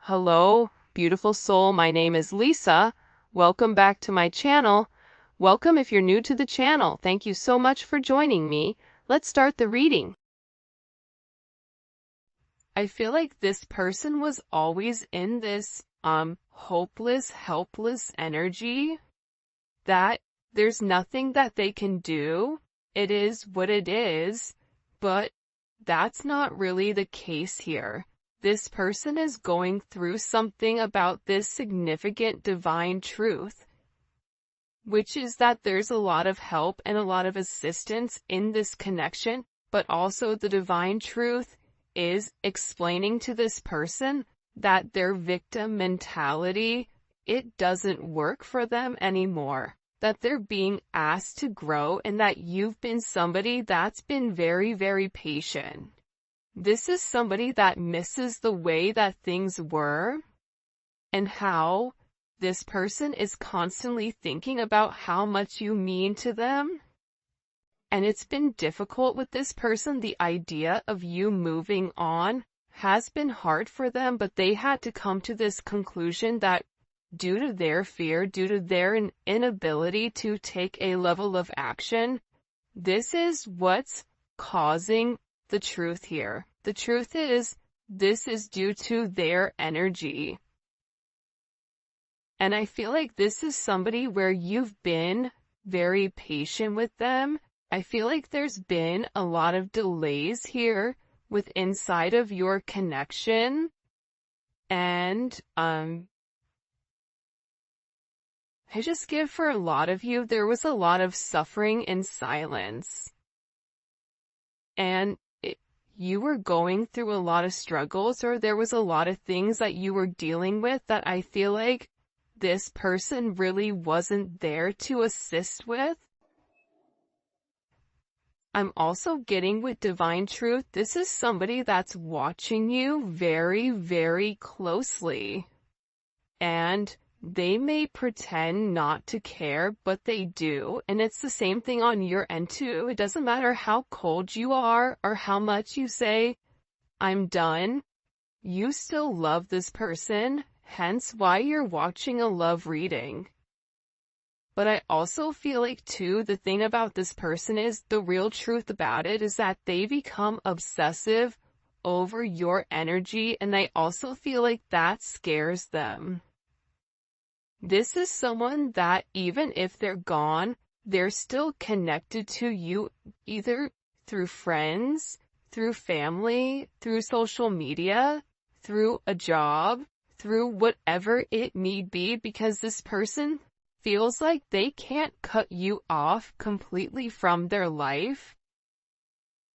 Hello, beautiful soul. My name is Lisa. Welcome back to my channel. Welcome if you're new to the channel. Thank you so much for joining me. Let's start the reading. I feel like this person was always in this hopeless, helpless energy that there's nothing that they can do. It is what it is, but that's not really the case here. This person is going through something about this significant divine truth, which is that there's a lot of help and a lot of assistance in this connection, but also the divine truth is explaining to this person that their victim mentality, it doesn't work for them anymore, that they're being asked to grow, and that you've been somebody that's been very, very patient. This is somebody that misses the way that things were and how this person is constantly thinking about how much you mean to them. And it's been difficult with this person. The idea of you moving on has been hard for them, but they had to come to this conclusion that due to their fear, due to their inability to take a level of action, this is what's causing the truth here. The truth is, this is due to their energy. And I feel like this is somebody where you've been very patient with them. I feel like there's been a lot of delays here with inside of your connection. And, I just give for a lot of you, there was a lot of suffering in silence. And you were going through a lot of struggles, or there was a lot of things that you were dealing with that I feel like this person really wasn't there to assist with. I'm also getting with divine truth, this is somebody that's watching you very, very closely. And they may pretend not to care, but they do. And it's the same thing on your end too. It doesn't matter how cold you are or how much you say, I'm done. You still love this person, hence why you're watching a love reading. But I also feel like too, the thing about this person is, the real truth about it is that they become obsessive over your energy, and I also feel like that scares them. This is someone that even if they're gone, they're still connected to you, either through friends, through family, through social media, through a job, through whatever it may be, because this person feels like they can't cut you off completely from their life.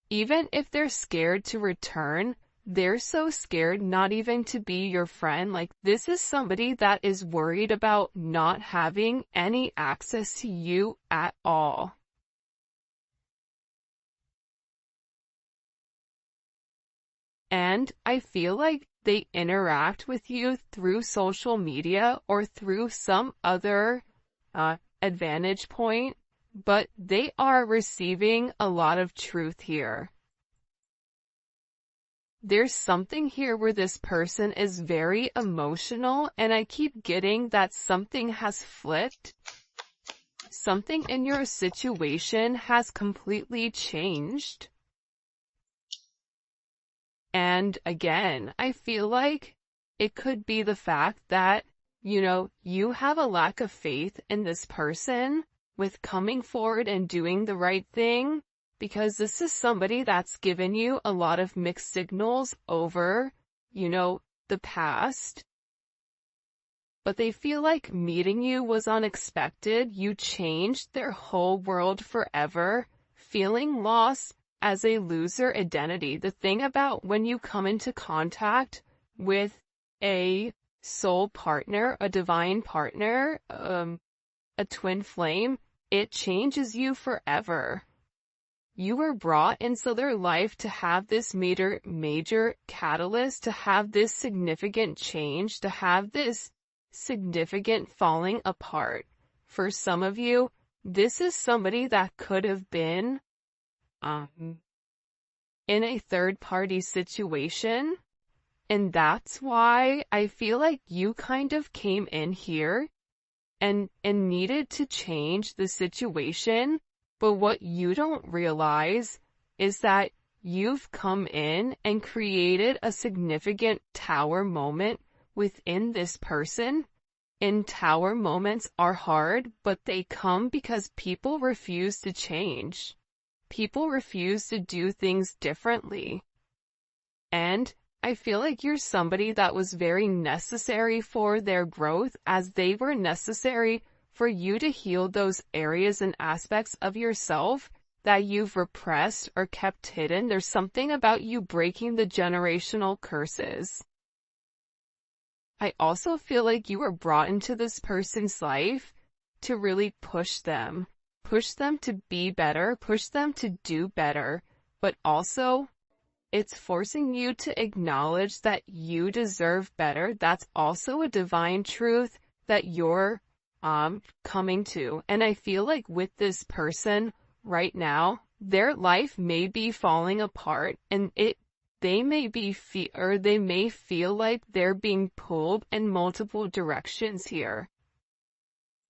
Even if they're scared to return, they're so scared not even to be your friend. Like, this is somebody that is worried about not having any access to you at all. And I feel like they interact with you through social media or through some other advantage point, but they are receiving a lot of truth here. There's something here where this person is very emotional, and I keep getting that something has flipped. Something in your situation has completely changed. And again, I feel like it could be the fact that, you have a lack of faith in this person with coming forward and doing the right thing, because this is somebody that's given you a lot of mixed signals over, the past. But they feel like meeting you was unexpected. You changed their whole world forever, feeling lost as a loser identity. The thing about when you come into contact with a soul partner, a divine partner, a twin flame, it changes you forever. You were brought into their life to have this major catalyst, to have this significant change, to have this significant falling apart. For some of you, this is somebody that could have been in a third-party situation, And that's why I feel like you kind of came in here and needed to change the situation. But what you don't realize is that you've come in and created a significant tower moment within this person. And tower moments are hard, but they come because people refuse to change. People refuse to do things differently. And I feel like you're somebody that was very necessary for their growth, as they were necessary for you to heal those areas and aspects of yourself that you've repressed or kept hidden. There's something about you breaking the generational curses. I also feel like you were brought into this person's life to really push them to be better, push them to do better, but also it's forcing you to acknowledge that you deserve better. That's also a divine truth that you're coming to. And I feel like with this person right now, their life may be falling apart, and they may feel like they're being pulled in multiple directions here.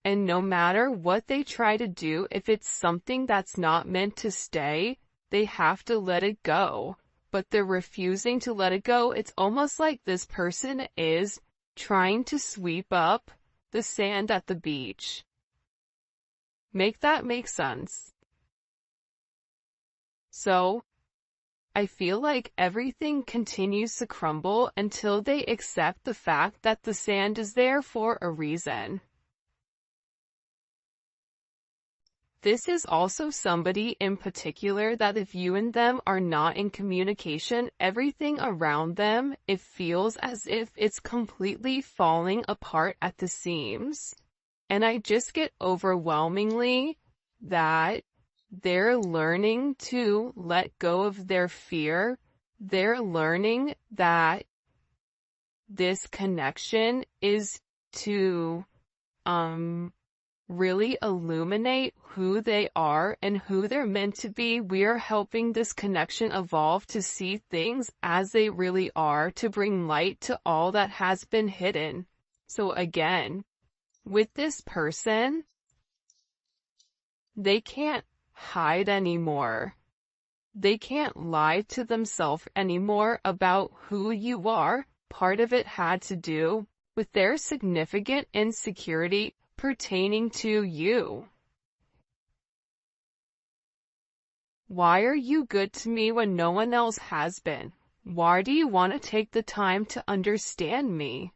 And no matter what they try to do, if it's something that's not meant to stay, they have to let it go. But they're refusing to let it go. It's almost like this person is trying to sweep up the sand at the beach. Make that make sense? So, I feel like everything continues to crumble until they accept the fact that the sand is there for a reason. This is also somebody in particular that if you and them are not in communication, everything around them, it feels as if it's completely falling apart at the seams. And I just get overwhelmingly that they're learning to let go of their fear. They're learning that this connection is to, really illuminate who they are and who they're meant to be. We're helping this connection evolve to see things as they really are, to bring light to all that has been hidden. So again, with this person, they can't hide anymore. They can't lie to themselves anymore about who you are. Part of it had to do with their significant insecurity pertaining to you. Why are you good to me when no one else has been? Why do you want to take the time to understand me?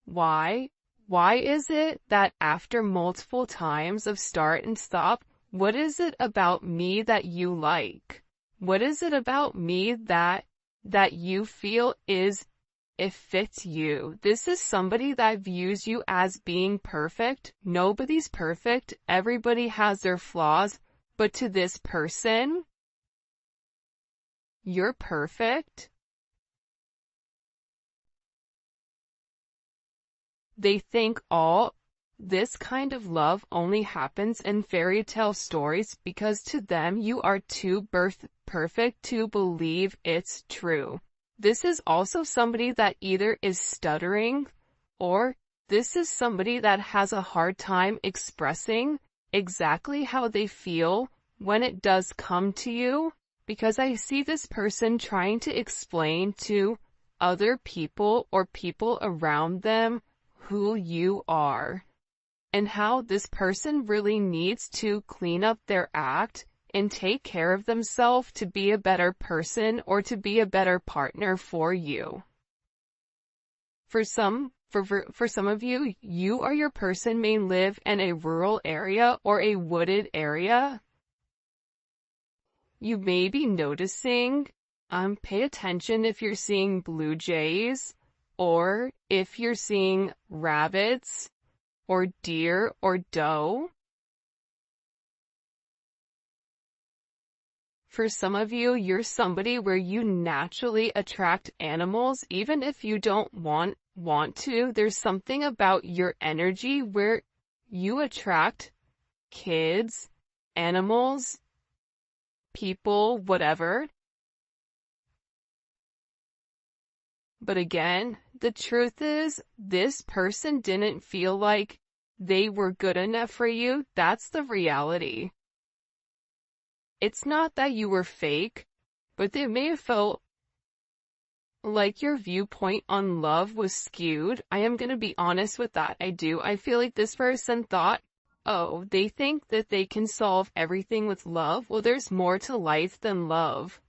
Why? Why is it that after multiple times of start and stop, what is it about me that you like? What is it about me that you feel it fits you? This is somebody that views you as being perfect. Nobody's perfect. Everybody has their flaws. But to this person, you're perfect. They think all this kind of love only happens in fairy tale stories because to them you are too perfect to believe it's true. This is also somebody that either is stuttering, or this is somebody that has a hard time expressing exactly how they feel when it does come to you, because I see this person trying to explain to other people or people around them who you are, and how this person really needs to clean up their act and take care of themselves to be a better person or to be a better partner for you. For some of you, you or your person may live in a rural area or a wooded area. You may be noticing, pay attention if you're seeing blue jays, or if you're seeing rabbits, or deer, or doe. For some of you, you're somebody where you naturally attract animals, even if you don't want to. There's something about your energy where you attract kids, animals, people, whatever. But again, the truth is, this person didn't feel like they were good enough for you. That's the reality. It's not that you were fake, but they may have felt like your viewpoint on love was skewed. I am gonna be honest with that. I feel like this person thought, oh, they think that they can solve everything with love. Well, there's more to life than love.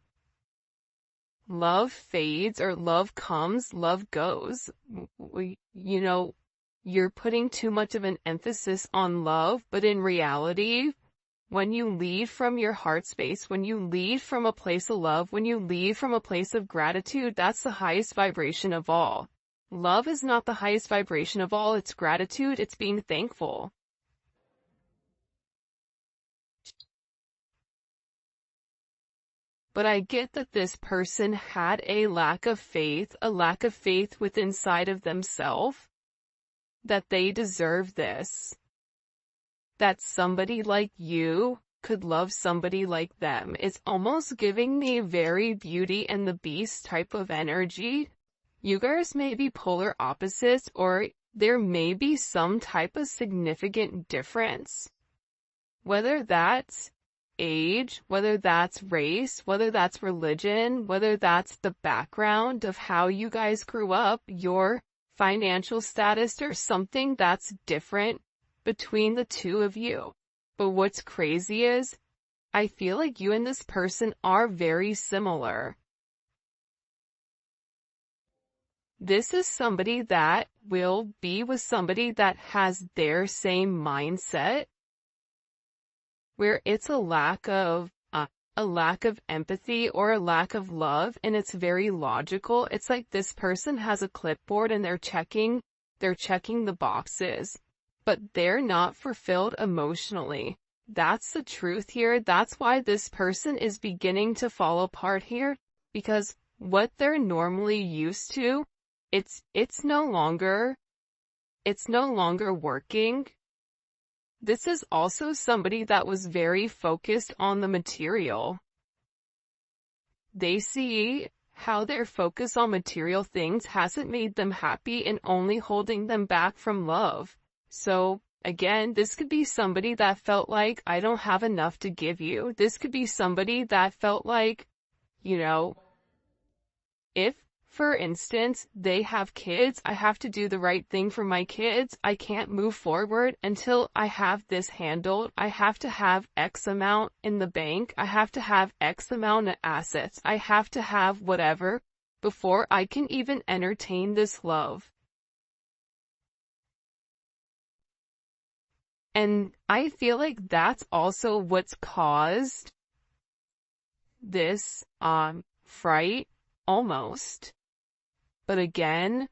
Love fades, or love comes, love goes. You're putting too much of an emphasis on love, but in reality, when you lead from your heart space, when you lead from a place of love, when you lead from a place of gratitude, that's the highest vibration of all. Love is not the highest vibration of all, it's gratitude, it's being thankful. But I get that this person had a lack of faith within inside of themselves, that they deserve this. That somebody like you could love somebody like them. It's almost giving me very Beauty and the Beast type of energy. You guys may be polar opposites, or there may be some type of significant difference. Whether that's age, whether that's race, whether that's religion, whether that's the background of how you guys grew up, your financial status, or something that's different between the two of you. But what's crazy is, I feel like you and this person are very similar. This is somebody that will be with somebody that has their same mindset, where it's a lack of empathy or a lack of love, and it's very logical. It's like this person has a clipboard and they're checking the boxes, but they're not fulfilled emotionally. That's the truth here. That's why this person is beginning to fall apart here, because what they're normally used to, it's no longer working. This is also somebody that was very focused on the material. They see how their focus on material things hasn't made them happy and only holding them back from love. So, again, this could be somebody that felt like, I don't have enough to give you. This could be somebody that felt like, if, for instance, they have kids, I have to do the right thing for my kids. I can't move forward until I have this handled. I have to have X amount in the bank. I have to have X amount of assets. I have to have whatever before I can even entertain this love. And I feel like that's also what's caused this, fright, almost. But again,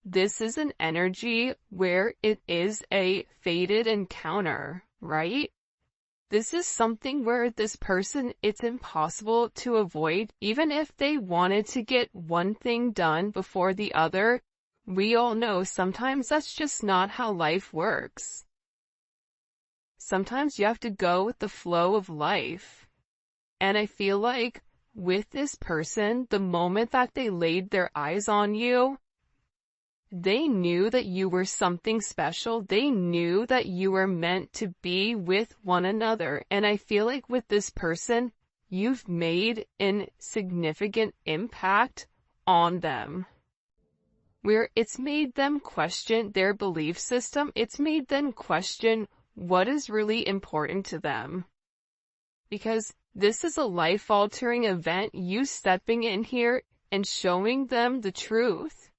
this is an energy where it is a fated encounter, right? This is something where this person, it's impossible to avoid. Even if they wanted to get one thing done before the other, we all know sometimes that's just not how life works. Sometimes you have to go with the flow of life. And I feel like with this person, the moment that they laid their eyes on you, they knew that you were something special. They knew that you were meant to be with one another. And I feel like with this person, you've made a significant impact on them, where it's made them question their belief system. It's made them question what is really important to them. Because this is a life-altering event, you stepping in here and showing them the truth.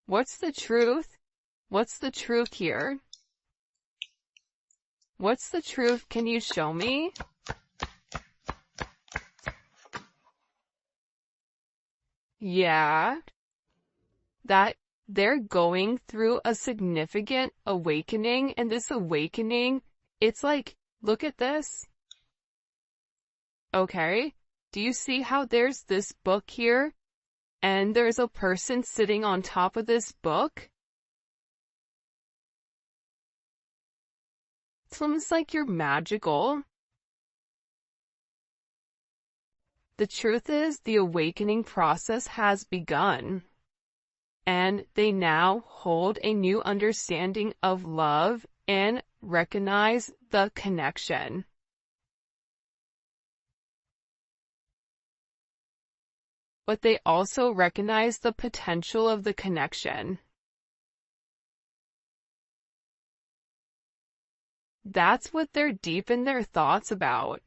What's the truth? What's the truth here? What's the truth? Can you show me? Yeah. That they're going through a significant awakening, and this awakening, it's like, look at this. Okay, do you see how there's this book here, and there's a person sitting on top of this book? It's almost like you're magical. The truth is, the awakening process has begun, and they now hold a new understanding of love and recognize the connection. But they also recognize the potential of the connection. That's what they're deep in their thoughts about.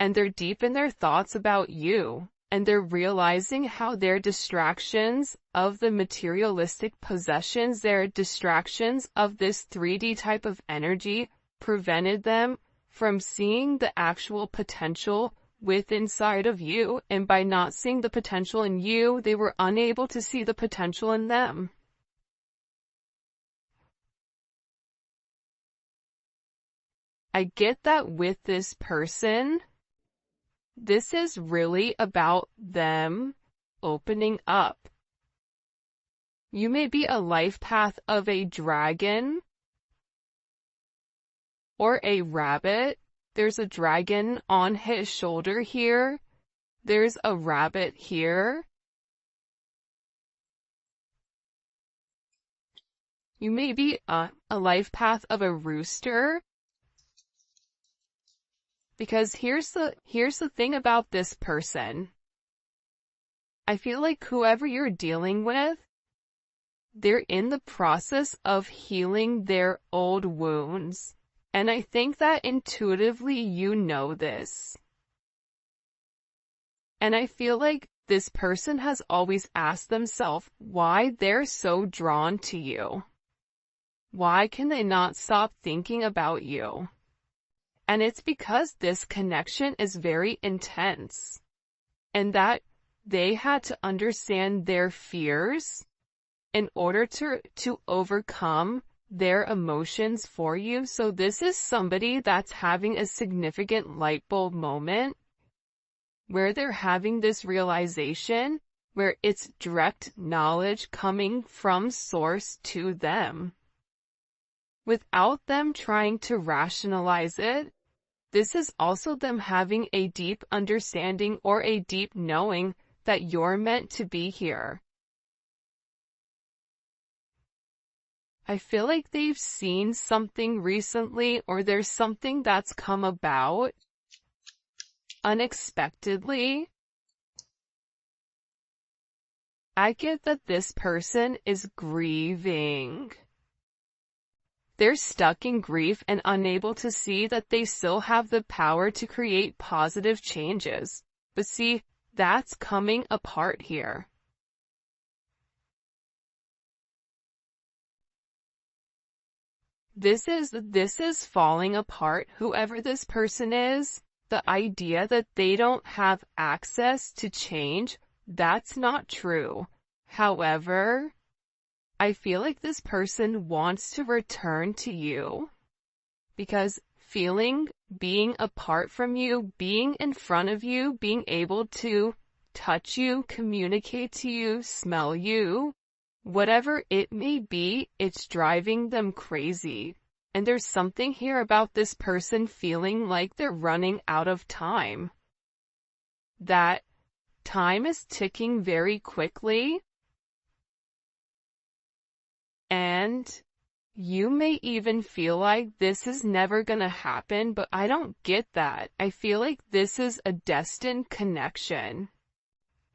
And they're deep in their thoughts about you. And they're realizing how their distractions of the materialistic possessions, their distractions of this 3D type of energy, prevented them from seeing the actual potential within inside of you. And by not seeing the potential in you, they were unable to see the potential in them. I get that with this person, this is really about them opening up. You may be a life path of a dragon or a rabbit. There's a dragon on his shoulder here. There's a rabbit here. You may be a life path of a rooster. Because here's the thing about this person. I feel like whoever you're dealing with, they're in the process of healing their old wounds. And I think that intuitively you know this. And I feel like this person has always asked themselves why they're so drawn to you. Why can they not stop thinking about you? And it's because this connection is very intense, and that they had to understand their fears in order to overcome their emotions for you. So this is somebody that's having a significant light bulb moment where they're having this realization where it's direct knowledge coming from source to them without them trying to rationalize it. This is also them having a deep understanding or a deep knowing that you're meant to be here. I feel like they've seen something recently, or there's something that's come about unexpectedly. I get that this person is grieving. They're stuck in grief and unable to see that they still have the power to create positive changes. But see, that's coming apart here. This is falling apart. Whoever this person is, the idea that they don't have access to change, that's not true. However, I feel like this person wants to return to you because being apart from you, being in front of you, being able to touch you, communicate to you, smell you, whatever it may be, it's driving them crazy. And there's something here about this person feeling like they're running out of time. That time is ticking very quickly. And you may even feel like this is never gonna happen, but I don't get that. I feel like this is a destined connection.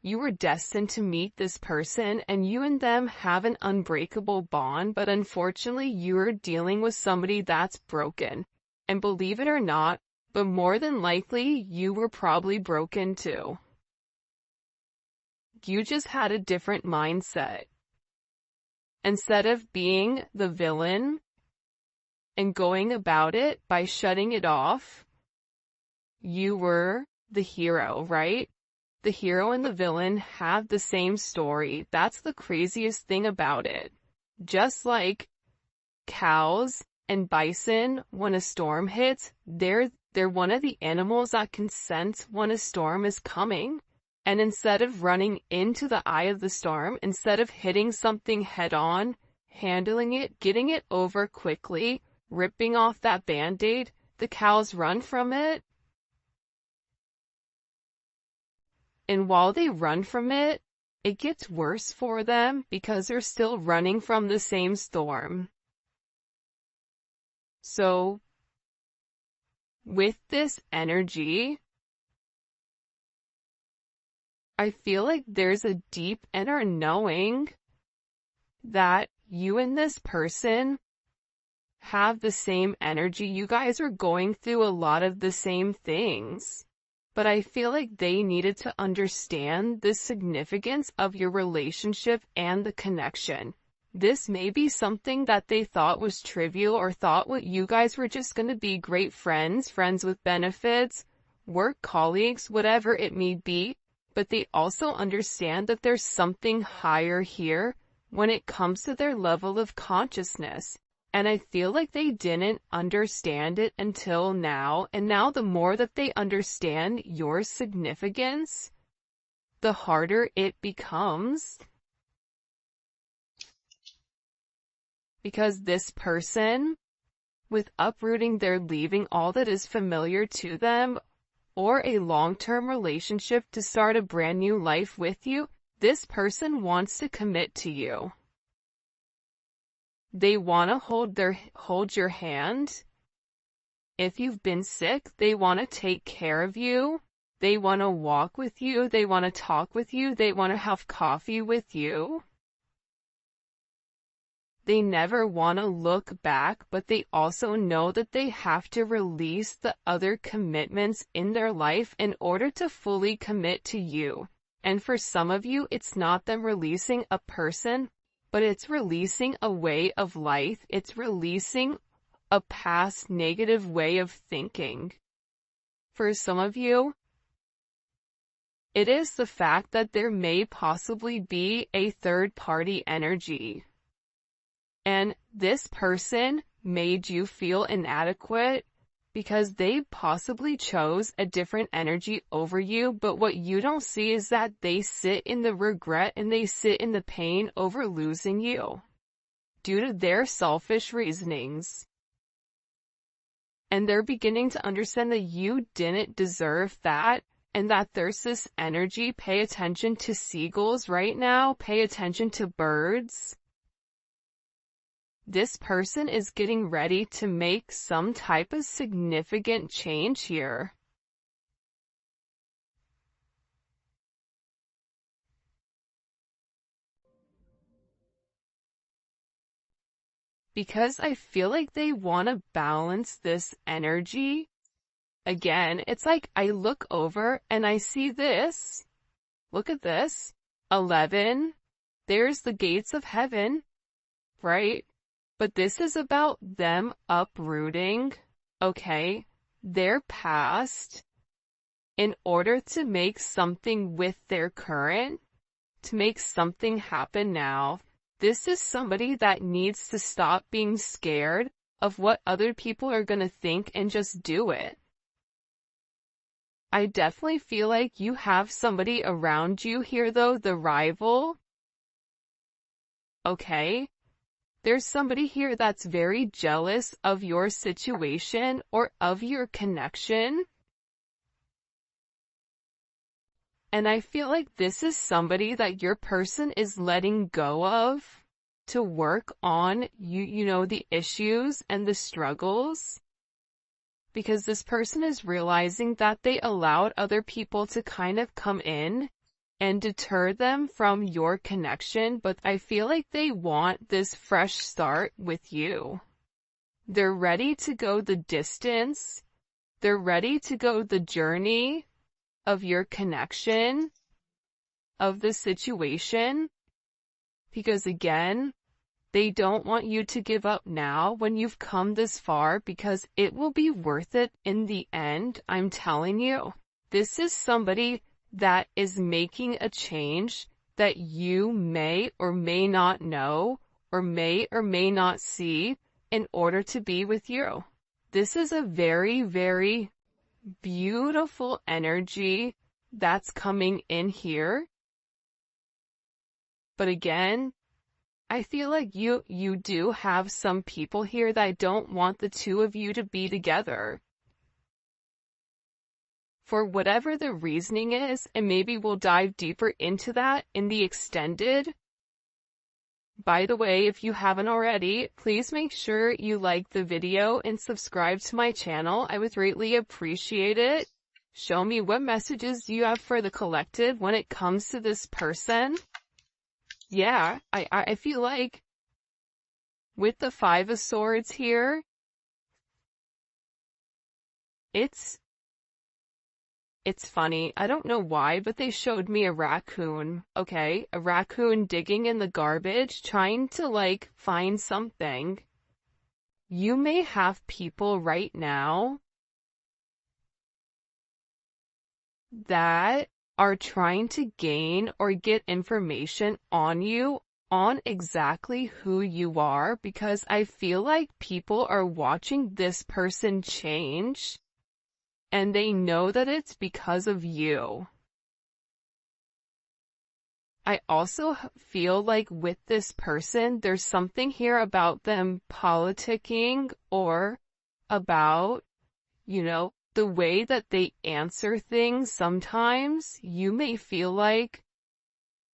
You were destined to meet this person, and you and them have an unbreakable bond, but unfortunately you're dealing with somebody that's broken. And believe it or not, but more than likely you were probably broken too. You just had a different mindset. Instead of being the villain and going about it by shutting it off, you were the hero, right? The hero and the villain have the same story. That's the craziest thing about it. Just like cows and bison, when a storm hits, they're one of the animals that can sense when a storm is coming. And instead of running into the eye of the storm, instead of hitting something head on, handling it, getting it over quickly, ripping off that band-aid, the cows run from it. And while they run from it, it gets worse for them because they're still running from the same storm. So, with this energy, I feel like there's a deep inner knowing that you and this person have the same energy. You guys are going through a lot of the same things. But I feel like they needed to understand the significance of your relationship and the connection. This may be something that they thought was trivial or thought what you guys were just going to be great friends, friends with benefits, work colleagues, whatever it may be. But they also understand that there's something higher here when it comes to their level of consciousness. And I feel like they didn't understand it until now, and now the more that they understand your significance, the harder it becomes. Because this person, with uprooting, they're leaving all that is familiar to them, or a long-term relationship to start a brand new life with you, this person wants to commit to you. They want to hold your hand. If you've been sick, they want to take care of you. They want to walk with you. They want to talk with you. They want to have coffee with you. They never want to look back, but they also know that they have to release the other commitments in their life in order to fully commit to you. And for some of you, it's not them releasing a person, but it's releasing a way of life. It's releasing a past negative way of thinking. For some of you, it is the fact that there may possibly be a third-party energy. And this person made you feel inadequate because they possibly chose a different energy over you, but what you don't see is that they sit in the regret and they sit in the pain over losing you due to their selfish reasonings. And they're beginning to understand that you didn't deserve that and that there's this energy. Pay attention to seagulls right now. Pay attention to birds. This person is getting ready to make some type of significant change here. Because I feel like they want to balance this energy. Again, it's like I look over and I see this. Look at this. 11. There's the gates of heaven, right? But this is about them uprooting, okay, their past in order to make something with their current, to make something happen now. This is somebody that needs to stop being scared of what other people are going to think and just do it. I definitely feel like you have somebody around you here though, the rival. Okay? There's somebody here that's very jealous of your situation or of your connection. And I feel like this is somebody that your person is letting go of to work on you know, the issues and the struggles. Because this person is realizing that they allowed other people to kind of come in and deter them from your connection, but I feel like they want this fresh start with you. They're ready to go the distance. They're ready to go the journey of your connection, of the situation, because again, they don't want you to give up now when you've come this far, because it will be worth it in the end, I'm telling you. This is somebody that is making a change that you may or may not know or may not see in order to be with you. This is a very, very beautiful energy that's coming in here. But again, I feel like you do have some people here that don't want the two of you to be together. for whatever the reasoning is, and maybe we'll dive deeper into that in the extended. By the way, if you haven't already, please make sure you like the video and subscribe to my channel. I would greatly appreciate it. Show me what messages you have for the collective when it comes to this person. Yeah, I feel like with the Five of Swords here, it's funny. I don't know why, but they showed me a raccoon, okay? A raccoon digging in the garbage, trying to, like, find something. You may have people right now that are trying to gain or get information on you, on exactly who you are, because I feel like people are watching this person change, and they know that it's because of you. I also feel like with this person, there's something here about them politicking or about, the way that they answer things. Sometimes you may feel like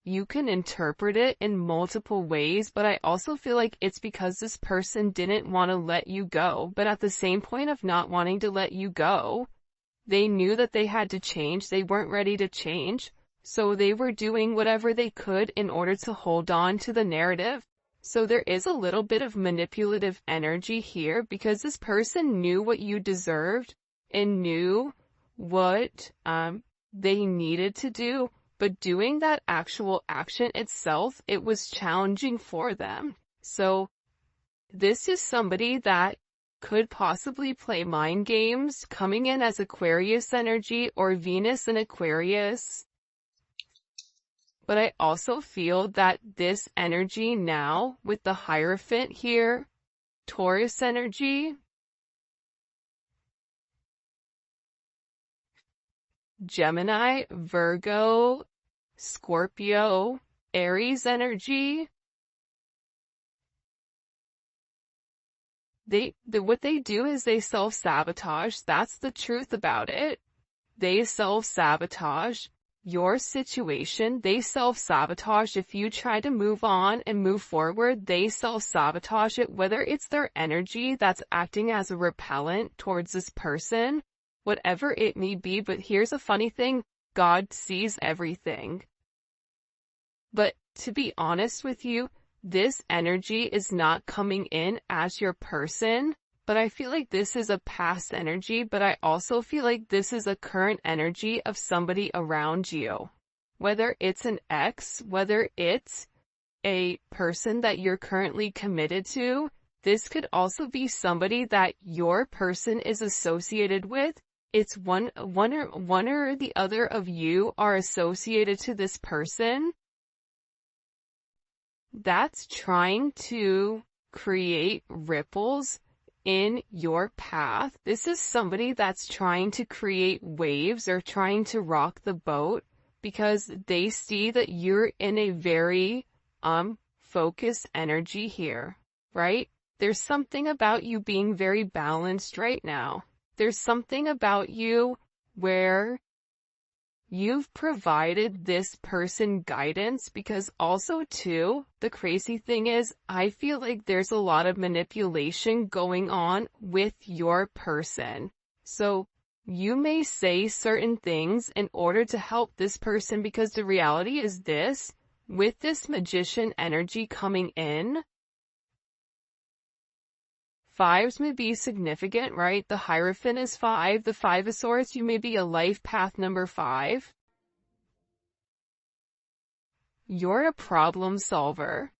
you can interpret it in multiple ways, but I also feel like it's because this person didn't want to let you go. But at the same point of not wanting to let you go, they knew that they had to change. They weren't ready to change. So they were doing whatever they could in order to hold on to the narrative. So there is a little bit of manipulative energy here because this person knew what you deserved and knew what they needed to do, but doing that actual action itself, it was challenging for them. So this is somebody that could possibly play mind games, coming in as Aquarius energy or Venus in Aquarius. But I also feel that this energy now, with the Hierophant here, Taurus energy, Gemini, Virgo, Scorpio, Aries energy, what they do is they self-sabotage. That's the truth about it. They self-sabotage your situation. They self-sabotage. If you try to move on and move forward, they self-sabotage it, whether it's their energy that's acting as a repellent towards this person, whatever it may be. But here's a funny thing. God sees everything. But to be honest with you, this energy is not coming in as your person, but I feel like this is a past energy, but I also feel like this is a current energy of somebody around you. Whether it's an ex, whether it's a person that you're currently committed to, this could also be somebody that your person is associated with. It's one or the other of you are associated to this person that's trying to create ripples in your path. This is somebody that's trying to create waves or trying to rock the boat because they see that you're in a very focused energy here, right? There's something about you being very balanced right now. There's something about you where you've provided this person guidance, because also too, the crazy thing is, I feel like there's a lot of manipulation going on with your person. So you may say certain things in order to help this person, because the reality is this, with this Magician energy coming in, fives may be significant, right? The Hierophant is 5. The Five of Swords, you may be a life path number 5. You're a problem solver.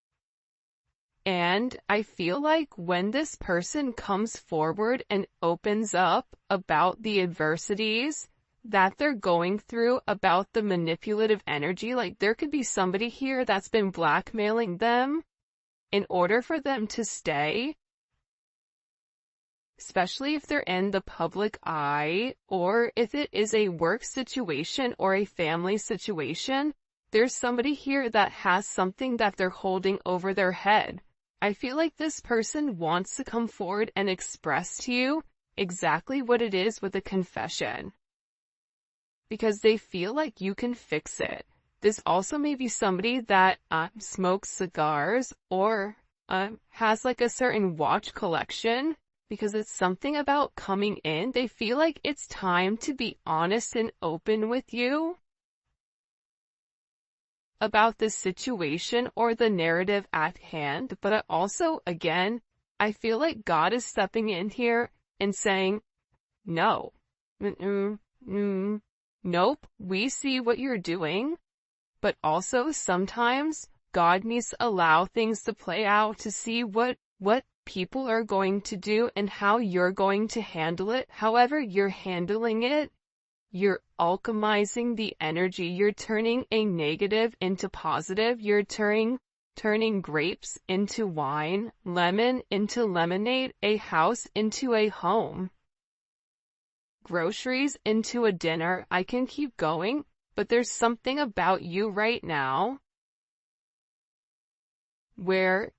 And I feel like when this person comes forward and opens up about the adversities that they're going through, about the manipulative energy, like there could be somebody here that's been blackmailing them in order for them to stay, especially if they're in the public eye, or if it is a work situation or a family situation. There's somebody here that has something that they're holding over their head. I feel like this person wants to come forward and express to you exactly what it is with a confession. because they feel like you can fix it. This also may be somebody that smokes cigars or has like a certain watch collection, because it's something about coming in. They feel like it's time to be honest and open with you about the situation or the narrative at hand. But I also, again, I feel like God is stepping in here and saying, no, nope, we see what you're doing. But also sometimes God needs to allow things to play out to see what people are going to do and how you're going to handle it. However you're handling it, you're alchemizing the energy. You're turning a negative into positive. You're turning grapes into wine, lemon into lemonade, a house into a home, groceries into a dinner. I can keep going, but there's something about you right now where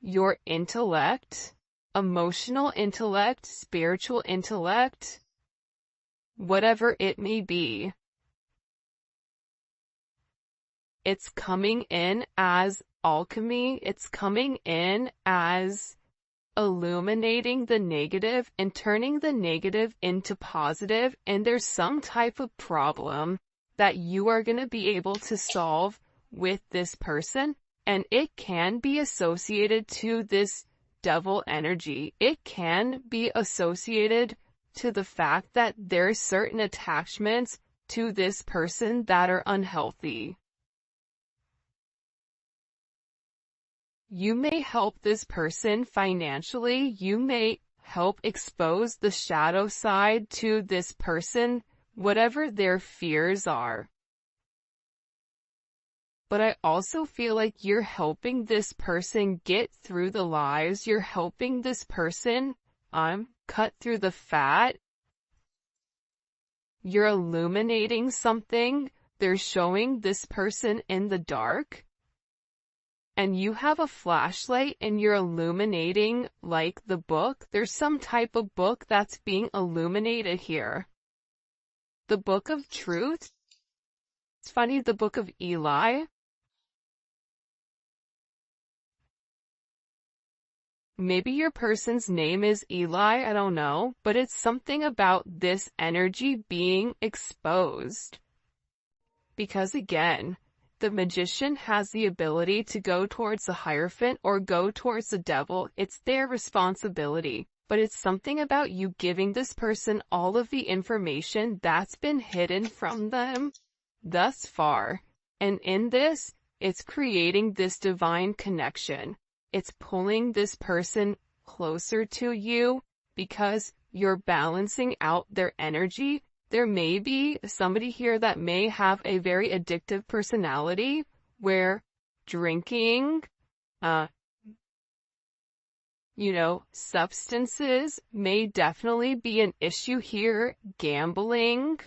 your intellect, emotional intellect, spiritual intellect, whatever it may be, it's coming in as alchemy. It's coming in as illuminating the negative and turning the negative into positive. And there's some type of problem that you are going to be able to solve with this person. And it can be associated to this devil energy. It can be associated to the fact that there's certain attachments to this person that are unhealthy. You may help this person financially. You may help expose the shadow side to this person, whatever their fears are. But I also feel like you're helping this person get through the lies. You're helping this person cut through the fat. You're illuminating something. They're showing this person in the dark. And you have a flashlight and you're illuminating, like the book. There's some type of book that's being illuminated here. The book of truth. It's funny, the book of Eli. Maybe your person's name is Eli, I don't know, but it's something about this energy being exposed. Because again, the magician has the ability to go towards the Hierophant or go towards the devil. It's their responsibility. But it's something about you giving this person all of the information that's been hidden from them thus far. And in this, it's creating this divine connection. It's pulling this person closer to you because you're balancing out their energy. There may be somebody here that may have a very addictive personality where drinking, substances may definitely be an issue here. Gambling,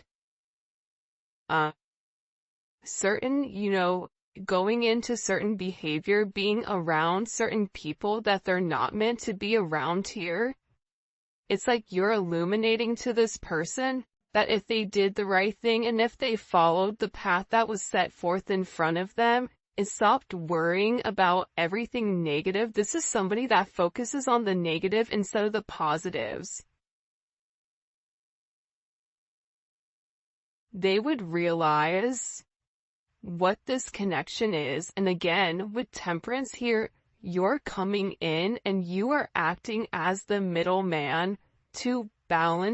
certain, going into certain behavior, being around certain people that they're not meant to be around here. It's like you're illuminating to this person that if they did the right thing and if they followed the path that was set forth in front of them and stopped worrying about everything negative. This is somebody that focuses on the negative instead of the positives. They would realize what this connection is. And again, with Temperance here, you're coming in and you are acting as the middleman to balance